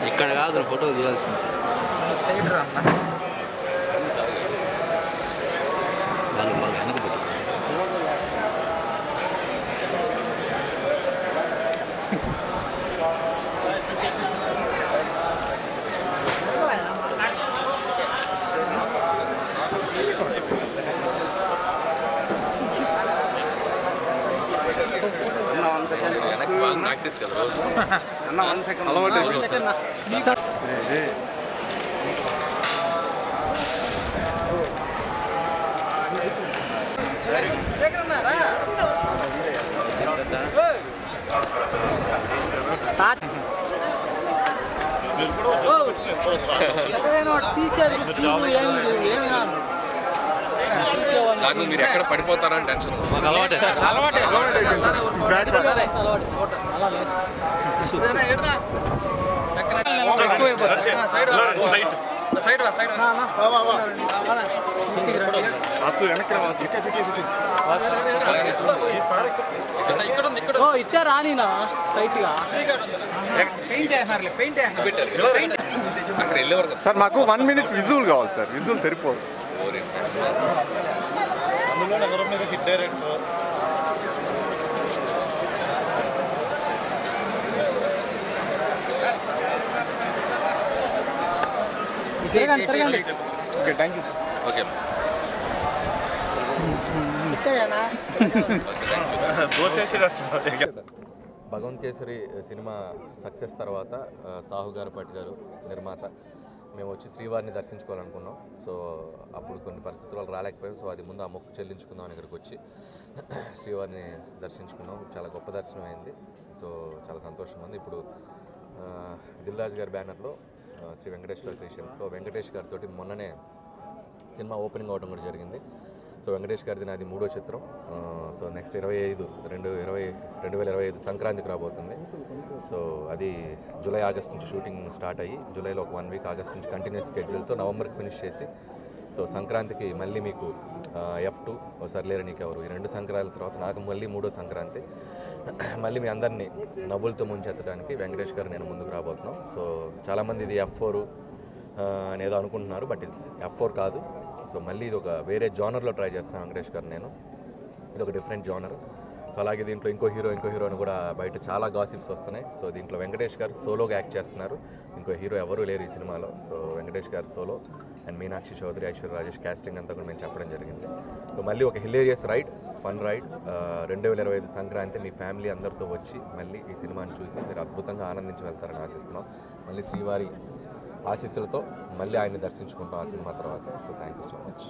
ఇక్కడ కాదు ఫోటో తీయాల్సింది వాళ్ళు వెనక పోతారు. ప్రాక్టీస్ కదా నాకు మీరు ఎక్కడ పడిపోతారని టెన్షన్. అలవాటే ఇట్టే రానినా రైట్గా అక్కడ వెళ్ళేవారు సార్ మాకు 1 minute విజువల్ కావాలి సార్. విజువల్ సరిపోదు. అందులో ఎవరి మీద hit director okay thank you. Okay Bhagavanth Kesari cinema success తర్వాత సాహు గారపాటి గారు నిర్మాత మేము వచ్చి శ్రీవారిని దర్శించుకోవాలనుకున్నాం. సో అప్పుడు కొన్ని పరిస్థితుల వల్ల రాలేకపోయాం. సో అది ముందు ఆ మొక్కు చెల్లించుకుందాం అని ఇక్కడికి వచ్చి శ్రీవారిని దర్శించుకున్నాం. చాలా గొప్ప దర్శనం అయింది. సో చాలా సంతోషంగా ఉంది. ఇప్పుడు దిల్ రాజు గారి బ్యానర్లో శ్రీ వెంకటేశ్వర క్రియేషన్స్లో వెంకటేష్ గారితో మొన్ననే సినిమా ఓపెనింగ్ అవడం కూడా జరిగింది. సో వెంకటేష్ గారిది నాది 3వ చిత్రం. సో నెక్స్ట్ 2025 సంక్రాంతికి రాబోతుంది. సో అది జూలై ఆగస్ట్ నుంచి షూటింగ్ స్టార్ట్ అయ్యి జూలైలో ఒక 1 week, ఆగస్ట్ నుంచి కంటిన్యూస్ స్కెడ్యూల్తో నవంబర్కి ఫినిష్ చేసి సో సంక్రాంతికి మళ్ళీ మీకు F2 సర్లేరు నీకెవరు ఈ 2 సంక్రాంతి తర్వాత నాకు మళ్ళీ 3వ సంక్రాంతి మళ్ళీ మీ అందరినీ నవ్వులతో ముంచెత్తడానికి వెంకటేష్ గారు నేను ముందుకు రాబోతున్నాం. సో చాలామంది ఇది F4 అనేదో అనుకుంటున్నారు, బట్ ఇది F4 కాదు. సో మళ్ళీ ఇది ఒక వేరే జానర్లో ట్రై చేస్తున్నాను వెంకటేష్ గారు నేను. ఇది ఒక డిఫరెంట్ జానర్. సో అలాగే దీంట్లో ఇంకో హీరో అని కూడా బయట చాలా గాసిప్స్ వస్తున్నాయి. సో దీంట్లో వెంకటేష్ గారు సోలోగా యాక్ట్ చేస్తున్నారు. ఇంకో హీరో ఎవరూ లేరు ఈ సినిమాలో. సో వెంకటేష్ గారు solo and Meenakshi Chaudhary, Aishwarya Rajesh casting అంతా కూడా మేము చెప్పడం జరిగింది. సో మళ్ళీ ఒక hilarious ride, fun ride 2025 Sankranti మీ ఫ్యామిలీ అందరితో వచ్చి మళ్ళీ ఈ సినిమాని చూసి మీరు అద్భుతంగా ఆనందించి వెళ్తారని ఆశిస్తున్నాం. మళ్ళీ శ్రీవారి ఆశీస్సులతో మళ్ళీ ఆయన్ని దర్శించుకుంటాం ఆ సినిమా తర్వాత. So thank you so much.